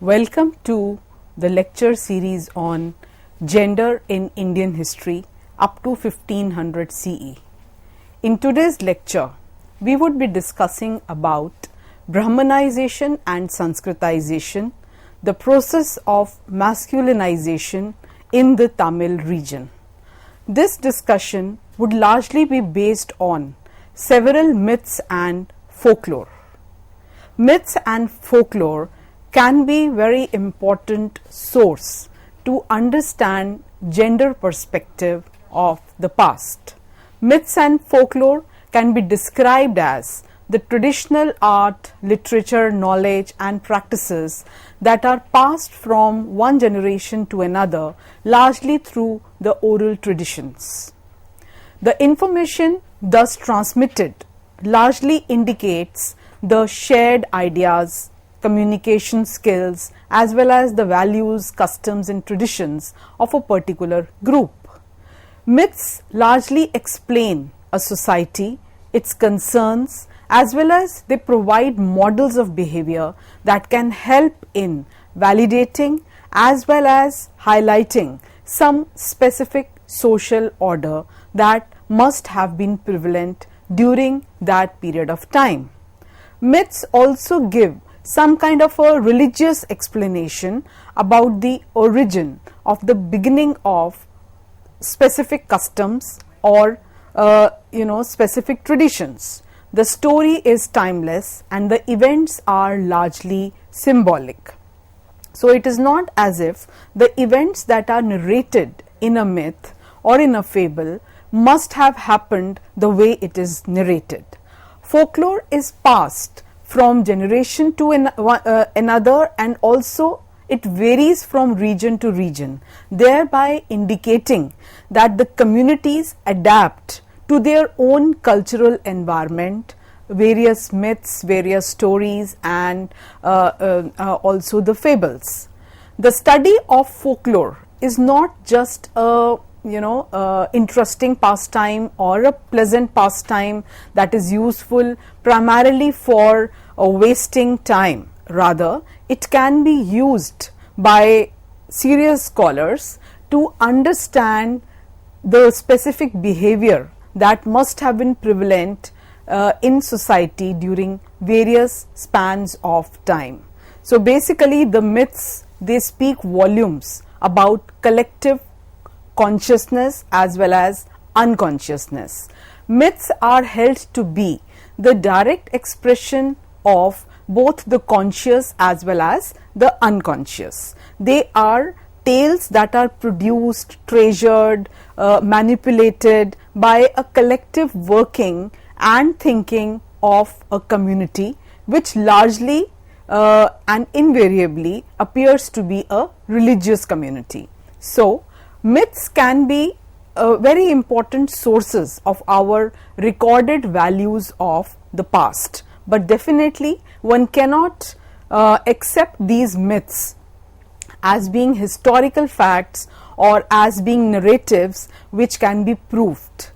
Welcome to the lecture series on gender in Indian history up to 1500 CE. In today's lecture, we would be discussing about Brahmanisation and Sanskritization, the process of masculinization in the Tamil region. This discussion would largely be based on several myths and folklore. Myths and folklore can be very important source to understand gender perspective of the past. Myths and folklore can be described as the traditional art, literature, knowledge and practices that are passed from one generation to another largely through the oral traditions. The information thus transmitted largely indicates the shared ideas, communication skills as well as the values, customs and traditions of a particular group. Myths largely explain a society, its concerns as well as they provide models of behavior that can help in validating as well as highlighting some specific social order that must have been prevalent during that period of time. Myths also give some kind of a religious explanation about the origin of the beginning of specific customs or specific traditions. The story is timeless and the events are largely symbolic. So it is not as if the events that are narrated in a myth or in a fable must have happened the way it is narrated. Folklore is passed from generation to another and also it varies from region to region, thereby indicating that the communities adapt to their own cultural environment, various myths, various stories and also the fables. The study of folklore is not just a interesting pastime or a pleasant pastime that is useful primarily for wasting time. Rather, it can be used by serious scholars to understand the specific behavior that must have been prevalent in society during various spans of time. So basically the myths, they speak volumes about collective consciousness as well as unconsciousness. Myths are held to be the direct expression of both the conscious as well as the unconscious. They are tales that are produced, treasured, manipulated by a collective working and thinking of a community which largely and invariably appears to be a religious community. So myths can be very important sources of our recorded values of the past, but definitely one cannot accept these myths as being historical facts or as being narratives which can be proved.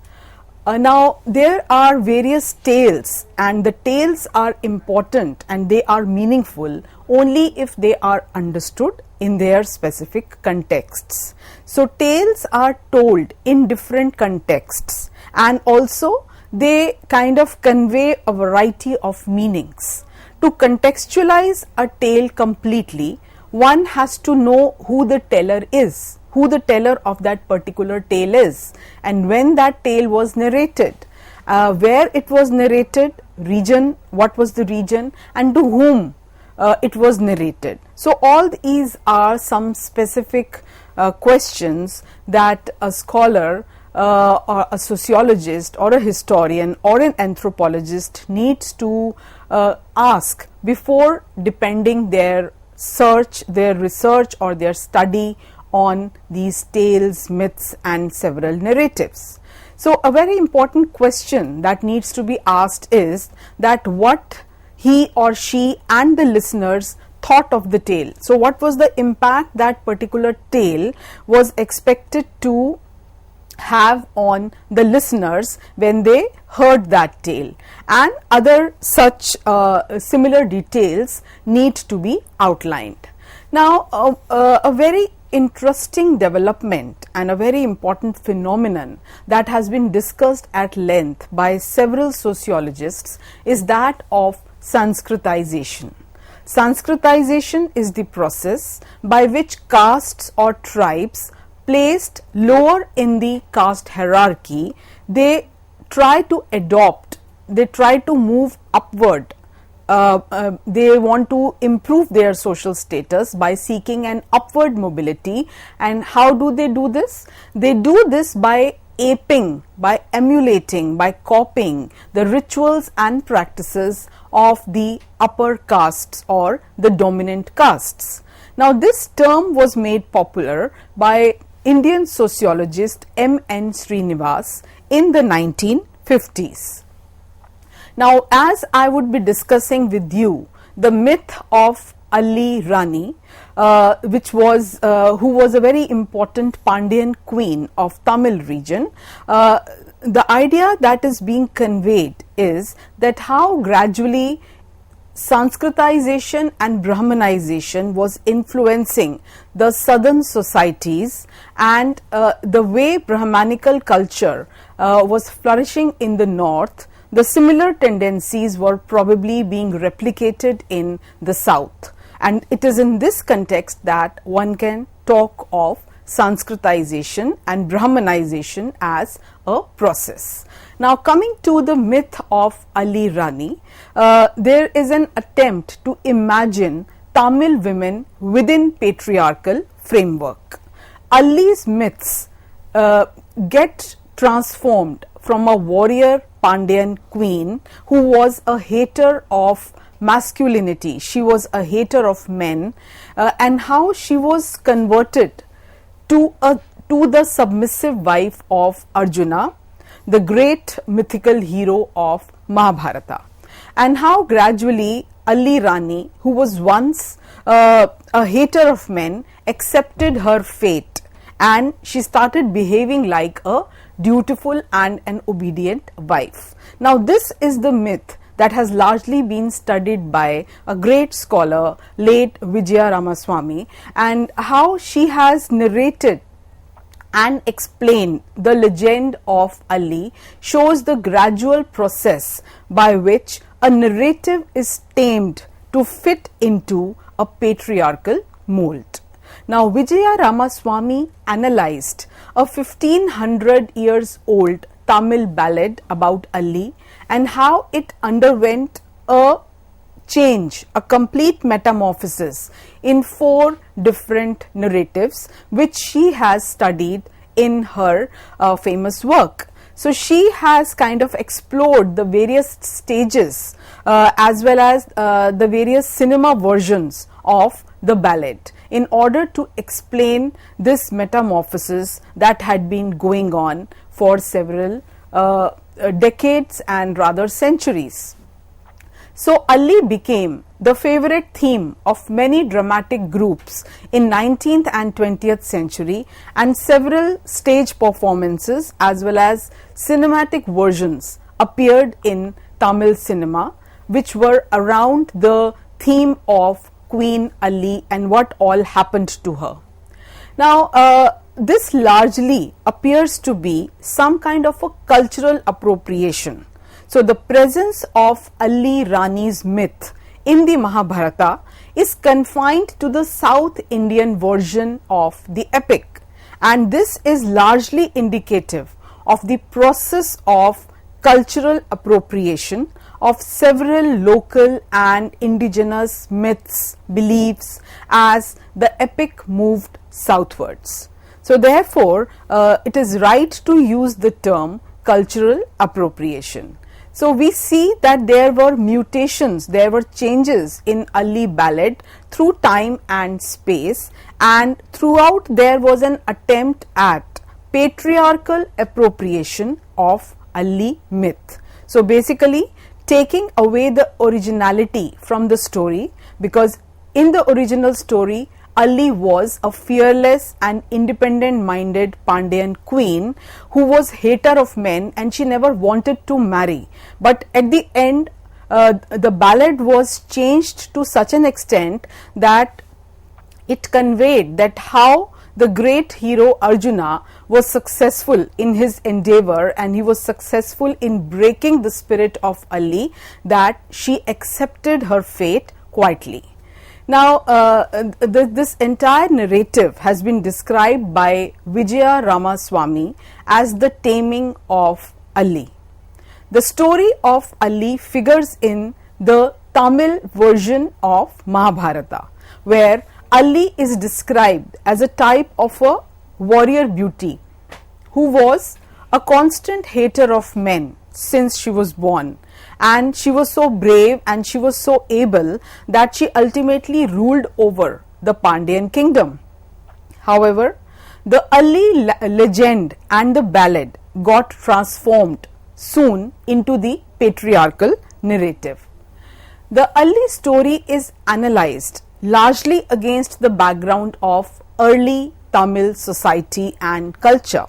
Now there are various tales and the tales are important and they are meaningful only if they are understood in their specific contexts. So tales are told in different contexts and also they kind of convey a variety of meanings. To contextualize a tale completely, one has to know who the teller is, who the teller of that particular tale is and when that tale was narrated, where it was narrated, region, what was the region and to whom it was narrated. So all these are some specific questions that a scholar or a sociologist or a historian or an anthropologist needs to ask before depending their search, their research or their study on these tales, myths and several narratives. So a very important question that needs to be asked is that what he or she and the listeners thought of the tale. So what was the impact that particular tale was expected to have on the listeners when they heard that tale, and other such similar details need to be outlined. Now, a very interesting development and a very important phenomenon that has been discussed at length by several sociologists is that of Sanskritization. Sanskritization is the process by which castes or tribes placed lower in the caste hierarchy, they try to adopt, they try to move upward. They want to improve their social status by seeking an upward mobility. And how do they do this? They do this by aping, by emulating, by copying the rituals and practices of the upper castes or the dominant castes. Now, this term was made popular by Indian sociologist M.N. Srinivas in the 1950s. Now, as I would be discussing with you the myth of Ali Rani, who was a very important Pandyan queen of Tamil region, the idea that is being conveyed is that how gradually Sanskritization and Brahmanisation was influencing the southern societies, and the way Brahmanical culture was flourishing in the north, the similar tendencies were probably being replicated in the south. And it is in this context that one can talk of Sanskritization and Brahmanisation as a process. Now, coming to the myth of Ali Rani, there is an attempt to imagine Tamil women within patriarchal framework. Ali's myths get transformed from a warrior Pandyan queen who was a hater of masculinity, she was a hater of men, and how she was converted to the submissive wife of Arjuna, the great mythical hero of Mahabharata, and how gradually Ali Rani, who was once a hater of men, accepted her fate, and she started behaving like a dutiful and an obedient wife. Now, this is the myth that has largely been studied by a great scholar, late Vijaya Ramaswamy, and how she has narrated and explained the legend of Ali shows the gradual process by which a narrative is tamed to fit into a patriarchal mold. Now, Vijaya Ramaswamy analyzed a 1500 years old Tamil ballad about Ali and how it underwent a change, a complete metamorphosis in 4 different narratives which she has studied in her famous work. So, she has kind of explored the various stages as well as the various cinema versions of the ballad in order to explain this metamorphosis that had been going on for several decades and rather centuries. So, Ali became the favorite theme of many dramatic groups in 19th and 20th century, and several stage performances as well as cinematic versions appeared in Tamil cinema, which were around the theme of Queen Ali and what all happened to her. Now, this largely appears to be some kind of a cultural appropriation. So, the presence of Ali Rani's myth in the Mahabharata is confined to the South Indian version of the epic, and this is largely indicative of the process of cultural appropriation of several local and indigenous myths, beliefs as the epic moved southwards. So, therefore, it is right to use the term cultural appropriation. So, we see that there were mutations, there were changes in Ali ballad through time and space, and throughout there was an attempt at patriarchal appropriation of Ali myth. So, basically taking away the originality from the story, because in the original story Ali was a fearless and independent minded Pandyan queen who was hater of men and she never wanted to marry. But at the end the ballad was changed to such an extent that It conveyed that how the great hero Arjuna was successful in his endeavor and he was successful in breaking the spirit of Ali, that she accepted her fate quietly. Now, this entire narrative has been described by Vijaya Ramaswamy as the taming of Ali. The story of Ali figures in the Tamil version of Mahabharata, where Ali is described as a type of a warrior beauty who was a constant hater of men since she was born, and she was so brave and she was so able that she ultimately ruled over the Pandyan kingdom. However, the Ali legend and the ballad got transformed soon into the patriarchal narrative. The Ali story is analyzed largely against the background of early Tamil society and culture,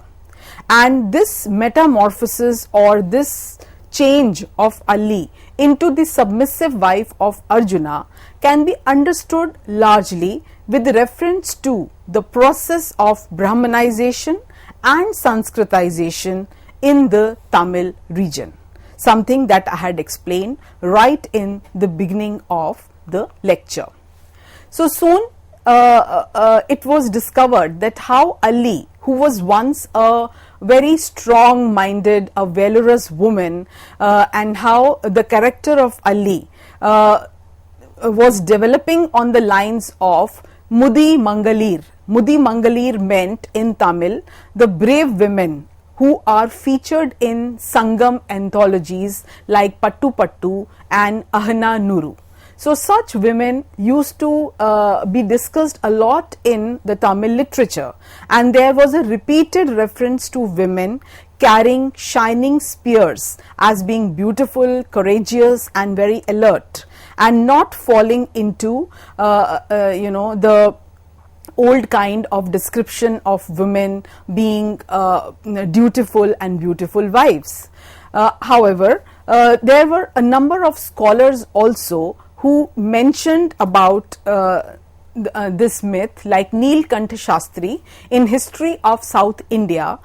and this metamorphosis or this change of Ali into the submissive wife of Arjuna can be understood largely with reference to the process of Brahmanisation and Sanskritization in the Tamil region, something that I had explained right in the beginning of the lecture. So soon it was discovered that how Ali, who was once a very strong-minded, a valorous woman, and how the character of Ali was developing on the lines of Mudi Mangalir. Mudi Mangalir meant in Tamil the brave women who are featured in Sangam anthologies like Pattu Pattu and Ahana Nuru. So such women used to be discussed a lot in the Tamil literature, and there was a repeated reference to women carrying shining spears as being beautiful, courageous and very alert, and not falling into the old kind of description of women being dutiful and beautiful wives. However, there were a number of scholars also who mentioned about this myth, like Neelkantha Shastri in History of South India.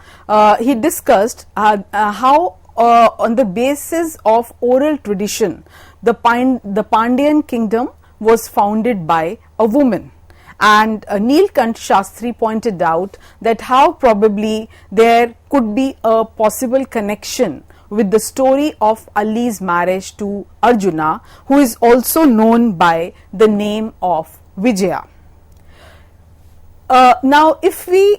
He discussed how on the basis of oral tradition the Pandyan kingdom was founded by a woman, and Neelkantha Shastri pointed out that how probably there could be a possible connection with the story of Ali's marriage to Arjuna, who is also known by the name of Vijaya. Now, if we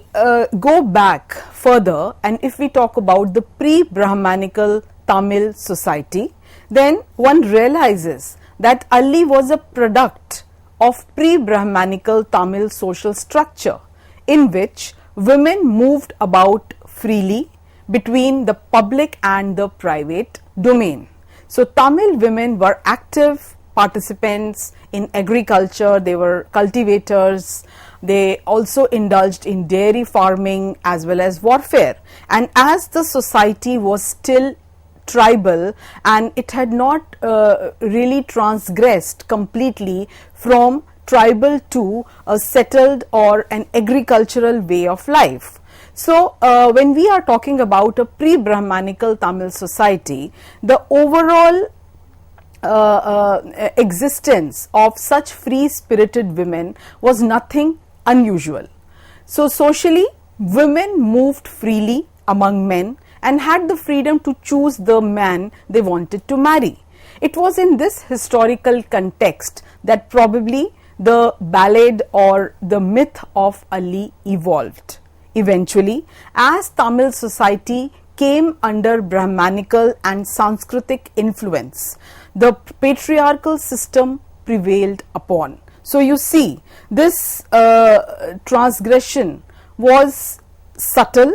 go back further and if we talk about the pre-Brahmanical Tamil society, then one realizes that Ali was a product of pre-Brahmanical Tamil social structure in which women moved about freely between the public and the private domain. So Tamil women were active participants in agriculture, they were cultivators, they also indulged in dairy farming as well as warfare. And as the society was still tribal and it had not really transgressed completely from tribal to a settled or an agricultural way of life. So, when we are talking about a pre-Brahmanical Tamil society, the overall existence of such free-spirited women was nothing unusual. So, socially, women moved freely among men and had the freedom to choose the man they wanted to marry. It was in this historical context that probably the ballad or the myth of Ali evolved. Eventually, as Tamil society came under Brahmanical and Sanskritic influence, the patriarchal system prevailed upon. So, you see, this transgression was subtle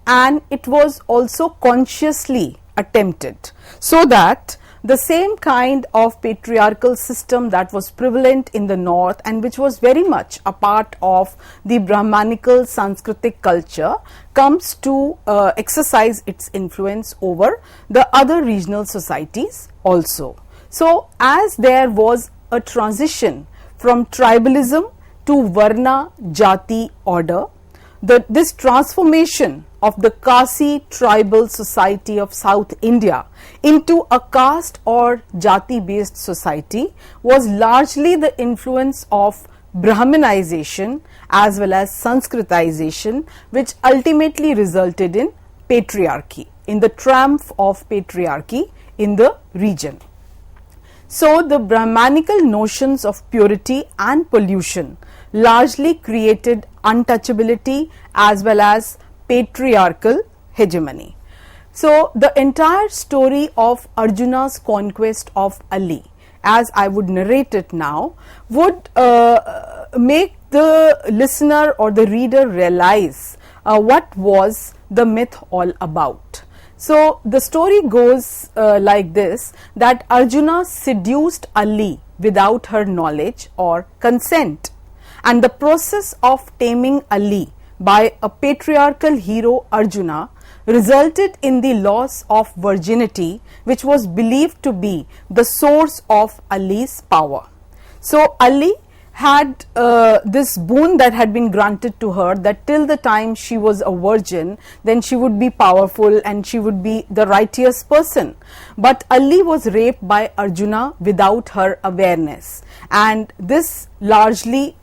and it was also consciously attempted, so that the same kind of patriarchal system that was prevalent in the north and which was very much a part of the Brahmanical Sanskritic culture comes to exercise its influence over the other regional societies also. So, as there was a transition from tribalism to Varna Jati order. This transformation of the Kasi tribal society of South India into a caste or jati based society was largely the influence of Brahmanisation as well as Sanskritization, which ultimately resulted in patriarchy, in the triumph of patriarchy in the region. So, the Brahmanical notions of purity and pollution largely created untouchability as well as patriarchal hegemony. So, the entire story of Arjuna's conquest of Ali, as I would narrate it now, would make the listener or the reader realize what was the myth all about. So, the story goes like this, that Arjuna seduced Ali without her knowledge or consent, and the process of taming Ali by a patriarchal hero Arjuna resulted in the loss of virginity, which was believed to be the source of Ali's power. So, Ali had this boon that had been granted to her, that till the time she was a virgin, then she would be powerful and she would be the righteous person. But Ali was raped by Arjuna without her awareness, and this largely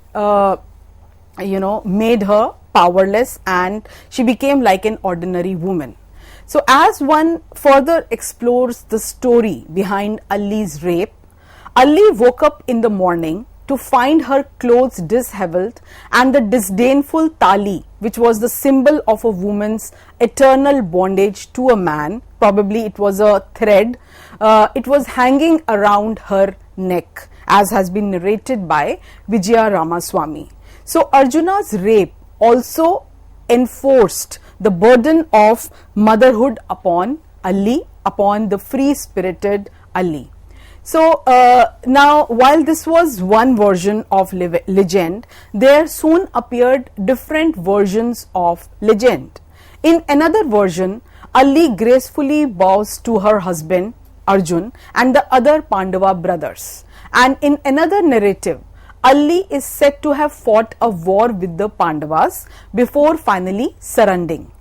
made her powerless and she became like an ordinary woman. So, as one further explores the story behind Ali's rape, Ali woke up in the morning to find her clothes disheveled and the disdainful tali, which was the symbol of a woman's eternal bondage to a man, probably it was a thread, it was hanging around her neck, as has been narrated by Vijaya Ramaswamy. So, Arjuna's rape also enforced the burden of motherhood upon Ali, upon the free-spirited Ali. So, now while this was one version of legend, there soon appeared different versions of legend. In another version, Ali gracefully bows to her husband Arjun and the other Pandava brothers, and in another narrative, Ali is said to have fought a war with the Pandavas before finally surrendering.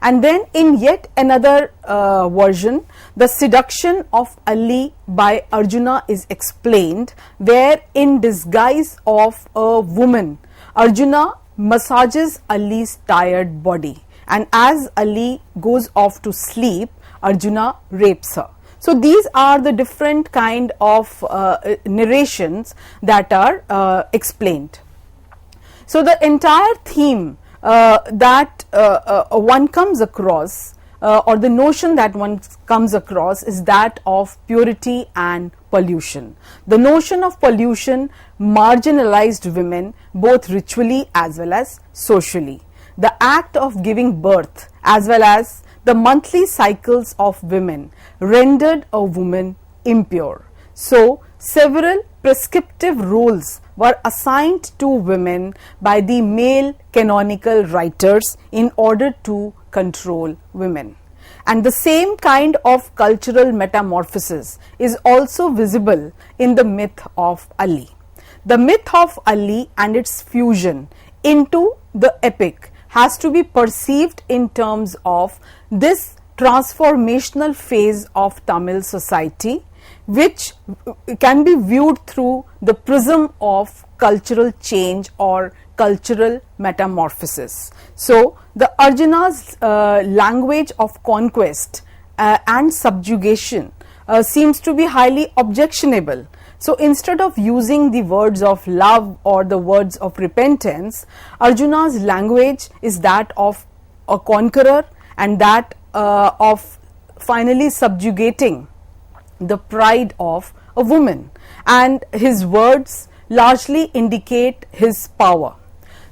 And then in yet another version, the seduction of Ali by Arjuna is explained, where in disguise of a woman, Arjuna massages Ali's tired body, and as Ali goes off to sleep, Arjuna rapes her. So, these are the different kind of narrations that are explained. So, the entire theme that one comes across or the notion that one comes across is that of purity and pollution. The notion of pollution marginalized women both ritually as well as socially. The act of giving birth as well as the monthly cycles of women rendered a woman impure. So, several prescriptive rules were assigned to women by the male canonical writers in order to control women. And the same kind of cultural metamorphosis is also visible in the myth of Ali. The myth of Ali and its fusion into the epic has to be perceived in terms of this transformational phase of Tamil society, which can be viewed through the prism of cultural change or cultural metamorphosis. So, the Arjuna's language of conquest and subjugation seems to be highly objectionable. So, instead of using the words of love or the words of repentance, Arjuna's language is that of a conqueror and that of finally subjugating the pride of a woman, and his words largely indicate his power.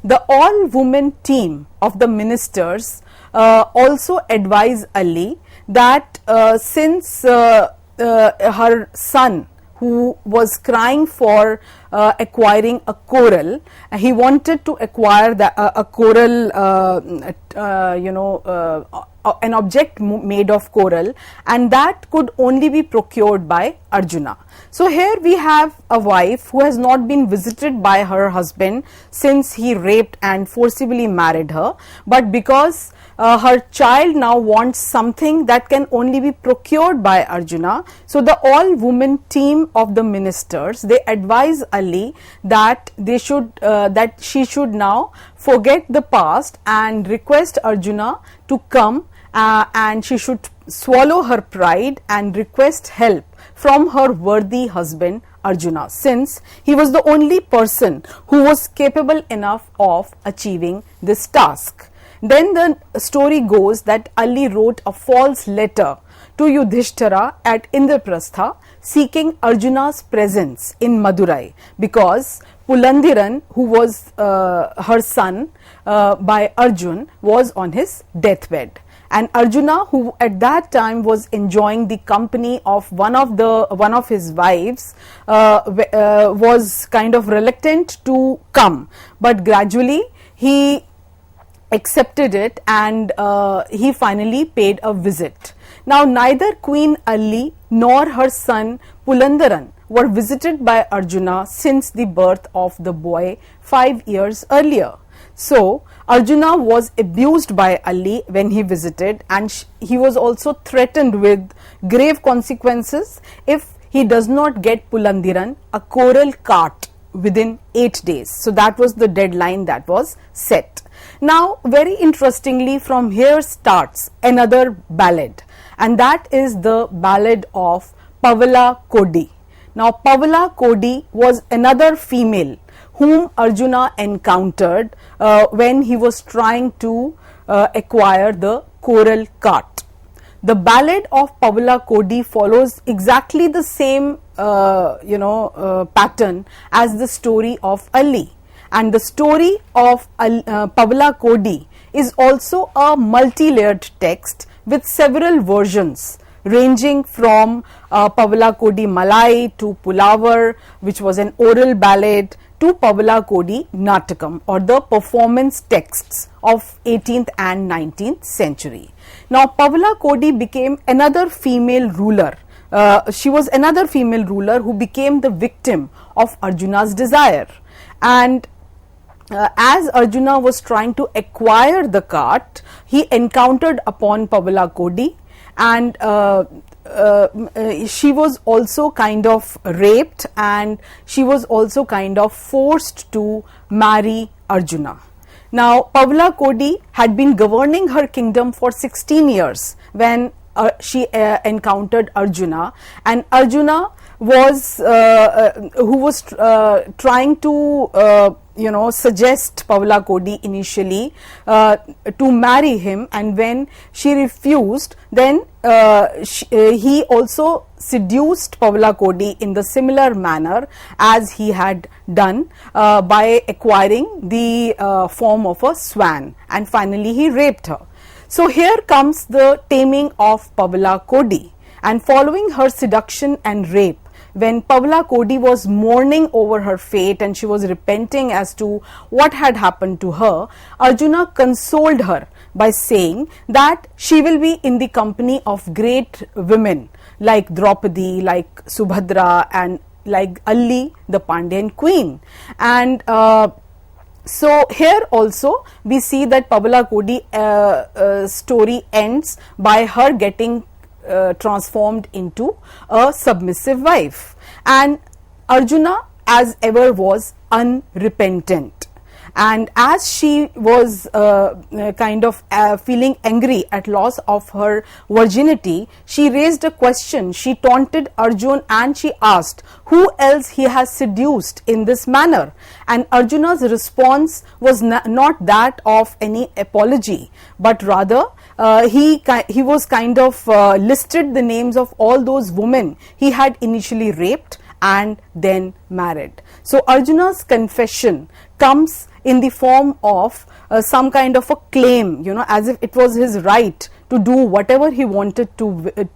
The all-woman team of the ministers also advise Ali that since her son, who was crying for acquiring a coral. He wanted to acquire a coral, an object made of coral, and that could only be procured by Arjuna. So here we have a wife who has not been visited by her husband since he raped and forcibly married her, but because her child now wants something that can only be procured by Arjuna, so the all women team of the ministers, they advise Ali that she should now forget the past and request Arjuna to come, and she should swallow her pride and request help from her worthy husband Arjuna, since he was the only person who was capable enough of achieving this task. Then the story goes that Ali wrote a false letter to Yudhishthira at Indraprastha seeking Arjuna's presence in Madurai, because Pulandiran, who was her son by Arjun, was on his deathbed. And Arjuna, who at that time was enjoying the company of one of his wives, was kind of reluctant to come, but gradually he accepted it, and he finally paid a visit. Now neither Queen Ali nor her son Pulandaran were visited by Arjuna since the birth of the boy 5 years earlier. So Arjuna was abused by Ali when he visited, and he was also threatened with grave consequences if he does not get Pulandiran a coral cart within 8 days. So that was the deadline that was set. Now very interestingly, from here starts another ballad, and that is the ballad of Pabla Kodi. Now Pabla Kodi was another female whom Arjuna encountered when he was trying to acquire the coral cart. The ballad of Pabla Kodi follows exactly the same pattern as the story of Ali, and the story of Pabla Kodi is also a multi-layered text with several versions ranging from Pabla Kodi Malai to Pulavar, which was an oral ballad, to Pabla Kodi Natakam, or the performance texts of 18th and 19th century. Now Pabla Kodi became another female ruler. She was another female ruler who became the victim of Arjuna's desire, and as Arjuna was trying to acquire the cart, he encountered upon Pabla Kodi, and she was also kind of raped, and she was also kind of forced to marry Arjuna. Now Pabla Kodi had been governing her kingdom for 16 years when she encountered Arjuna, and Arjuna was who was trying to suggest Pabla Kodi initially to marry him, and when she refused, then he also seduced Pabla Kodi in the similar manner as he had done by acquiring the form of a swan, and finally he raped her. So here comes the taming of Pabla Kodi, and following her seduction and rape, when Pabla Kodi was mourning over her fate and she was repenting as to what had happened to her, Arjuna consoled her by saying that she will be in the company of great women like Draupadi, like Subhadra, and like Ali, the Pandyan queen. And so here also we see that Pabla Kodi story ends by her getting transformed into a submissive wife, and Arjuna as ever was unrepentant, and as she was kind of feeling angry at loss of her virginity, she raised a question. She taunted Arjun and she asked who else he has seduced in this manner, and Arjuna's response was not that of any apology, but rather he was kind of listed the names of all those women he had initially raped and then married. So Arjuna's confession comes in the form of some kind of a claim, as if it was his right to do whatever he wanted to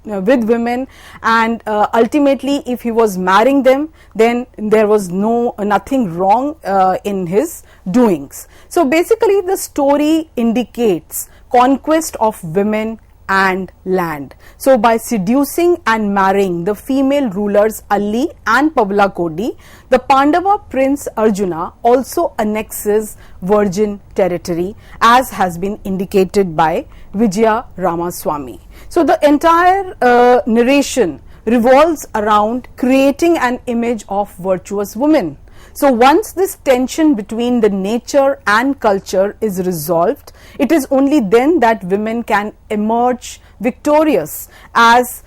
with women, and ultimately if he was marrying them, then there was nothing wrong in his doings. So basically the story indicates conquest of women and land. So by seducing and marrying the female rulers Ali and Pabla Kodi, the Pandava prince Arjuna also annexes virgin territory, as has been indicated by Vijaya Ramaswamy. So the entire narration revolves around creating an image of virtuous women. So once this tension between the nature and culture is resolved, it is only then that women can emerge victorious as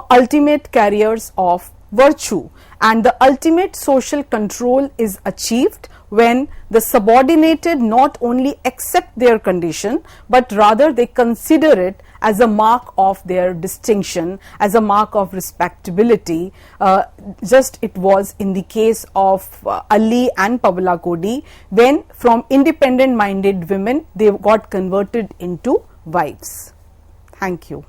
ultimate carriers of virtue, and the ultimate social control is achieved when the subordinated not only accept their condition, but rather they consider it as a mark of their distinction, as a mark of respectability. Just it was in the case of Ali and Pabla Kodi, when from independent minded women they got converted into wives. Thank you.